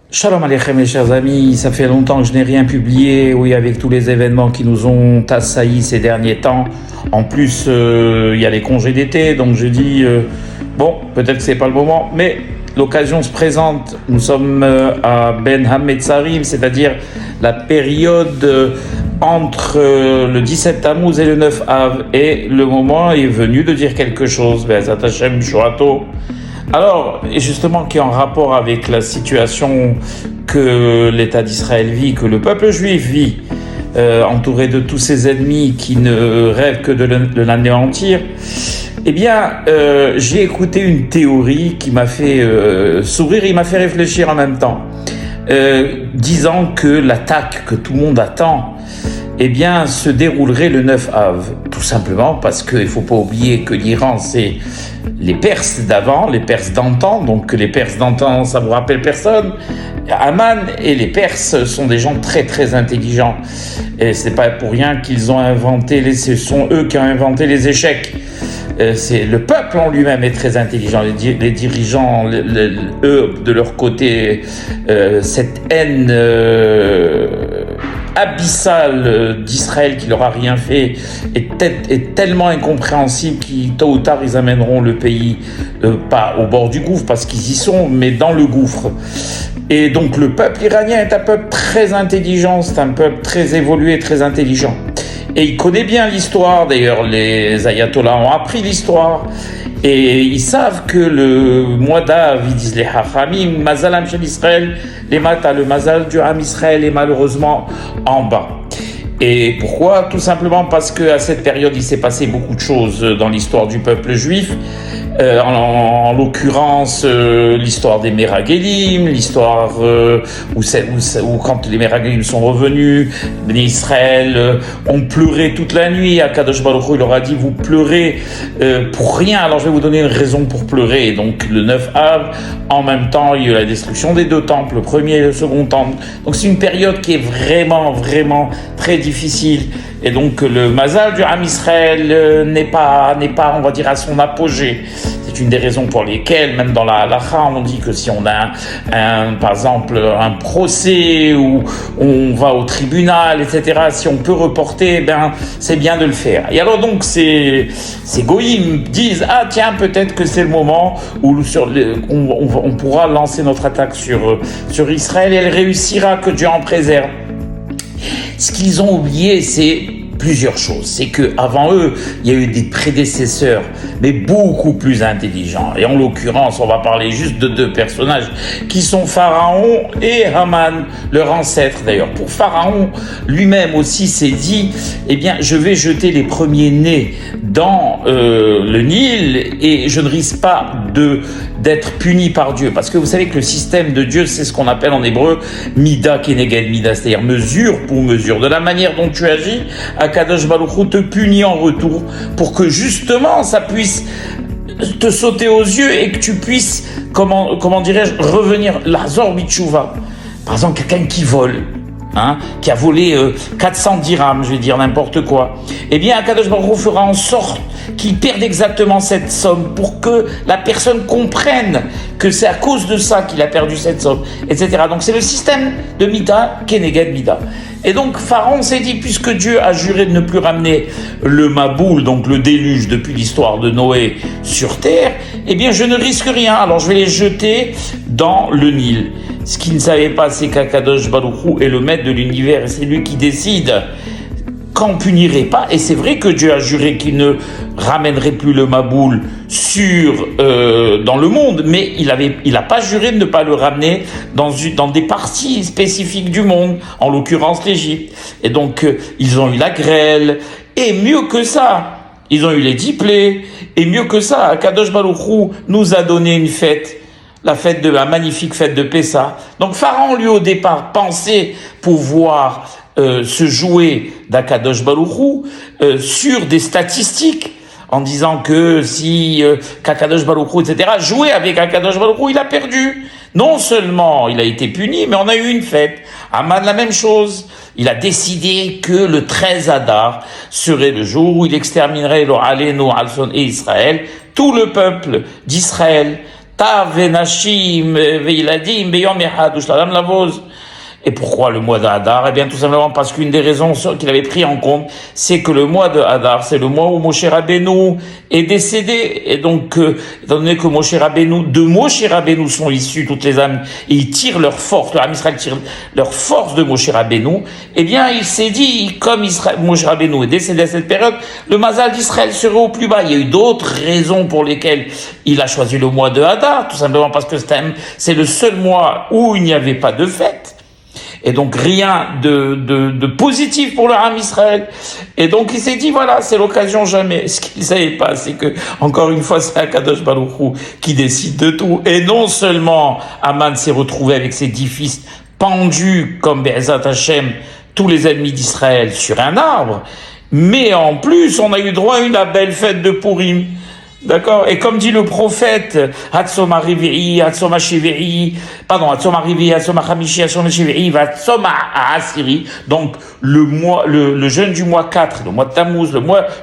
Shalom Aleichem mes chers amis, ça fait longtemps que je n'ai rien publié, oui, avec tous les événements qui nous ont assaillis ces derniers temps. En plus, il y a les congés d'été, donc je dis, bon, peut-être que c'est pas le moment, mais l'occasion se présente. Nous sommes à Ben Hametzarim, c'est-à-dire la période entre le 17 Tammuz et le 9 Av, et le moment est venu de dire quelque chose. Be'ezrat Hashem Shorato. Alors, et justement, qui est en rapport avec la situation que l'État d'Israël vit, que le peuple juif vit, entouré de tous ses ennemis qui ne rêvent que de l'anéantir, eh bien, j'ai écouté une théorie qui m'a fait sourire et m'a fait réfléchir en même temps, disant que l'attaque que tout le monde attend, eh bien, se déroulerait le 9 Av. Tout simplement parce qu'il ne faut pas oublier que l'Iran, c'est les Perses d'avant, les Perses d'antan. Donc les Perses d'antan, ça vous rappelle personne. Aman et les Perses sont des gens très très intelligents. Et c'est pas pour rien qu'ils ont inventé, ce sont eux qui ont inventé les échecs. C'est le peuple en lui-même est très intelligent. Les dirigeants, eux, de leur côté, cette haine abyssale d'Israël qui leur a rien fait est tellement incompréhensible qu'ils tôt ou tard ils amèneront le pays pas au bord du gouffre parce qu'ils y sont, mais dans le gouffre. Et donc le peuple iranien est un peuple très intelligent, c'est un peuple très évolué, très intelligent. Et il connaît bien l'histoire, d'ailleurs les ayatollahs ont appris l'histoire. Et ils savent que le mois d'Av, ils disent les Hachamim, Mazalam shel Israël, les matas, le Mazal du Ham Israël est malheureusement en bas. Et pourquoi? Tout simplement parce qu'à cette période, il s'est passé beaucoup de choses dans l'histoire du peuple juif. En l'occurrence, l'histoire des Meragelim, l'histoire où quand les Meragelim sont revenus, les Israël ont pleuré toute la nuit. Akadosh Baruch Hu, il leur a dit, vous pleurez pour rien, alors je vais vous donner une raison pour pleurer. Et donc le 9 Av, en même temps, il y a eu la destruction des deux temples, le premier et le second temple. Donc c'est une période qui est vraiment, vraiment très difficile. Et donc le Mazal du Ham Israël n'est pas, on va dire, à son apogée. C'est une des raisons pour lesquelles, même dans la halakha, on dit que si on a par exemple un procès où on va au tribunal, etc., si on peut reporter, ben c'est bien de le faire. Et alors donc ces goïms disent, ah tiens, peut-être que c'est le moment où on pourra lancer notre attaque sur Israël et elle réussira, que Dieu en préserve. Ce qu'ils ont oublié, c'est plusieurs choses. C'est que avant eux, il y a eu des prédécesseurs, mais beaucoup plus intelligents. Et en l'occurrence, on va parler juste de deux personnages qui sont Pharaon et Haman, leur ancêtre d'ailleurs. Pour Pharaon, lui-même aussi s'est dit, eh bien, je vais jeter les premiers-nés dans le Nil et je ne risque pas d'être puni par Dieu. Parce que vous savez que le système de Dieu, c'est ce qu'on appelle en hébreu Mida Keneged Mida, c'est-à-dire mesure pour mesure. De la manière dont tu agis, Akadosh Baruch Hu te punit en retour pour que justement ça puisse te sauter aux yeux et que tu puisses, comment dirais-je, revenir l'Azor Bitshuva. Par exemple, quelqu'un qui vole, qui a volé 400 dirhams, je vais dire n'importe quoi, eh bien Akadosh Baruch Hu fera en sorte qu'il perde exactement cette somme pour que la personne comprenne que c'est à cause de ça qu'il a perdu cette somme, etc. Donc c'est le système de Mida Keneged Mida. Et donc Pharaon s'est dit, puisque Dieu a juré de ne plus ramener le Maboul, donc le déluge depuis l'histoire de Noé sur terre, eh bien je ne risque rien, alors je vais les jeter dans le Nil. Ce qu'il ne savait pas, c'est qu'Akadosh Baruch Hu est le maître de l'univers et c'est lui qui décide quand on punirait pas. Et c'est vrai que Dieu a juré qu'il ne ramènerait plus le Maboul dans le monde, mais il a pas juré de ne pas le ramener dans des parties spécifiques du monde, en l'occurrence l'Égypte. Et donc ils ont eu la grêle, et mieux que ça, ils ont eu les 10 plaies, et mieux que ça, Akadosh Baruch Hu nous a donné une fête. La magnifique fête de Pessah. Donc Pharaon, lui, au départ, pensait pouvoir se jouer d'Akadosh Baruch Hu sur des statistiques, en disant que si qu'Akadosh Baruch Hu, etc., jouait avec Akadosh Baruch Hu, il a perdu. Non seulement il a été puni, mais on a eu une fête. Haman, la même chose. Il a décidé que le 13 Adar serait le jour où il exterminerait Lo Alenu Alson et Israël, tout le peuple d'Israël, Tav venashim veiladim beyom echad ushladam lavoz. Et pourquoi le mois de Hadar? Eh bien, tout simplement parce qu'une des raisons qu'il avait pris en compte, c'est que le mois de Hadar, c'est le mois où Moshe Rabbeinu est décédé. Et donc, étant donné que de Moshe Rabbeinu sont issus toutes les âmes, et ils tirent leur force, le Ham Israël tire leur force de Moshe Rabbeinu, eh bien, il s'est dit, comme Moshe Rabbeinu est décédé à cette période, le Mazal d'Israël serait au plus bas. Il y a eu d'autres raisons pour lesquelles il a choisi le mois de Hadar, tout simplement parce que c'est le seul mois où il n'y avait pas de fête. Et donc rien de positif pour le Ham Israël. Et donc il s'est dit, voilà, c'est l'occasion jamais. Ce qu'il ne savait pas, c'est que, encore une fois, c'est Akadosh Baruch Hu qui décide de tout. Et non seulement Aman s'est retrouvé avec ses 10 fils pendus comme Be'ezat Hashem, tous les ennemis d'Israël, sur un arbre, mais en plus, on a eu droit à une belle fête de Purim. D'accord? Et comme dit le prophète, Hatzoma Rivi'i, Hatzoma Shivei, Hatzoma Rivi'i, Hatzoma Chamishi, Hatzoma Shivei, Hatzoma Asiri. Donc, le jeûne du mois 4, le mois de Tammuz,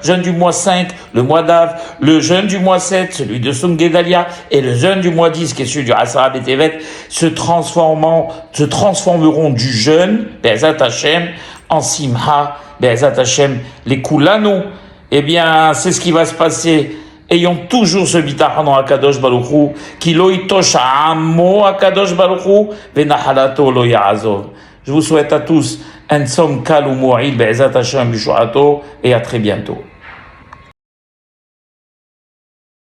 jeûne du mois 5, le mois d'Av, le jeûne du mois 7, celui de Sum Gedalia, et le jeûne du mois 10, qui est celui du Asara Betevet, se transformeront du jeûne, Be'ezat Hashem, en Simha, Be'ezat Hashem, les Kulanu. Eh bien, c'est ce qui va se passer. Ayons toujours ce bitachon dans Akadosh Baruch Hu, ki lo itosh amo Akadosh Baruch Hu, venachalato lo ya'azov. Je vous souhaite à tous un tzom kal u'mo'il be'ezat Hashem b'shu'ato, et à très bientôt.